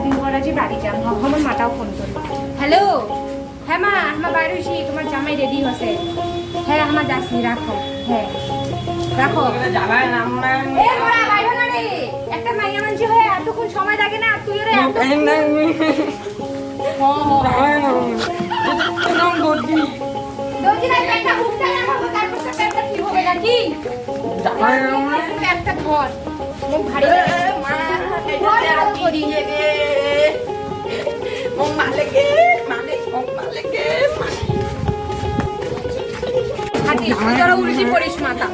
কদিন পর আজ বাড়ি যাম আমার মাটাও ফোন করি হ্যালো হ্যাঁ মা আমার বাইরে হয়েছি তোমার জামাই রেডি হচ্ছে হ্যাঁ আমার যাচ্ছি রাখো হ্যাঁ রাখো একটা মাইয়া মানছি হয়ে এতক্ষণ সময় লাগে না তুই ওরা একটা ঘর ভারী উল্টি পড়িস মাথা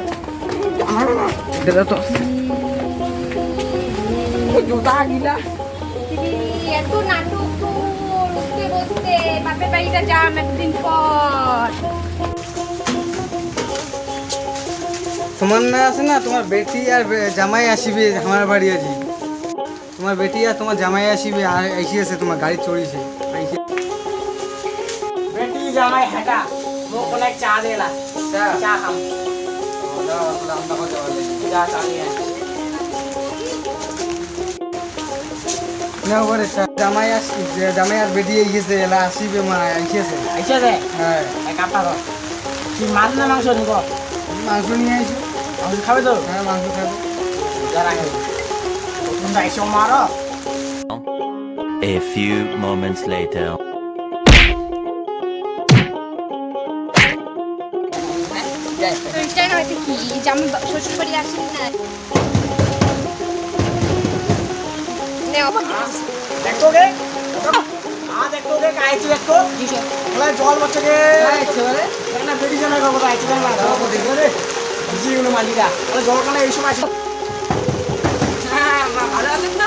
এত নাটক উঠতে বসতে বাপের বাড়িটা যাম একদিন পর তোমার না আছে না তোমার বেটি আর জামাই আসিবে আমার বাড়ি আজি তোমার বেটি আর তোমার জামাই আসিবে আর আইসিয়েছে তোমার গাড়ি চড়িছে বেটি জামাই হাঁটা মোক কোনে চা দেলা চা খাম যা চা নিয়ে না বলে জামাই আসি জামাই আর বেটি আইসিয়েছে এলা আসিবে মা আইসিয়েছে আইসা দে হ্যাঁ এক কাপ পাবো তুই মাছ না মাংস নিব মাংস নিয়ে আইসো মাংস খাবে তো হ্যাঁ মাংস খাবো যারা খাবে তোমরা এসো মারো A few moments later. কি জামাই শ্বশুর বাড়ি আসেন না দেখো গে দেখো গে কাইছি দেখো বলে জল বসে গে না বেটি জামাই করবো কাইছি জামাই করবো দেখো রে জিগুলো মালিরা বলে জল কানে এই সময় আসে ভালো আছেন তো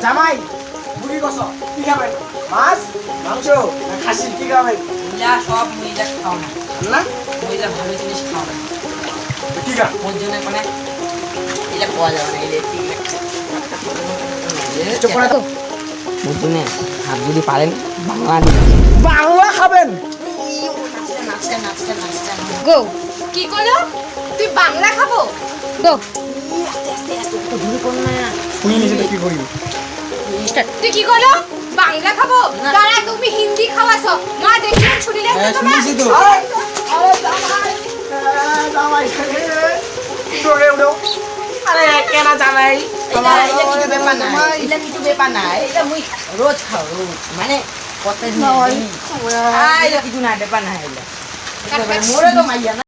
জামাই বুড়ি কস কি খাবেন মাছ মাংস না খাসি কি খাবেন সব মহিলা খাও না না মহিলা ভালো জিনিস খাও না কি খা ওর জন্য মানে এটা পাওয়া যাবে না ওর জন্য হাত যদি পারেন বাংলা বাংলা খাবেন নাচটা নাচটা নাচটা গো কি করলো তুই বাংলা খাবো গো শুনি নিচে কি করি তুই কি করলো বাংলা খাবো দাঁড়া তুমি হিন্দি খাওয়াছো মা দেখি ছুটি হ্যাঁ লাগবে শুনেছি তো জামাই উঠে উঠো আরে কেন জামাই এটা কিছু ব্যাপার না এটা কিছু ব্যাপার না এটা মুই রোজ খাও রোজ মানে কত দিন এটা কিছু না ব্যাপার না এটা মোরে তো মাইয়া না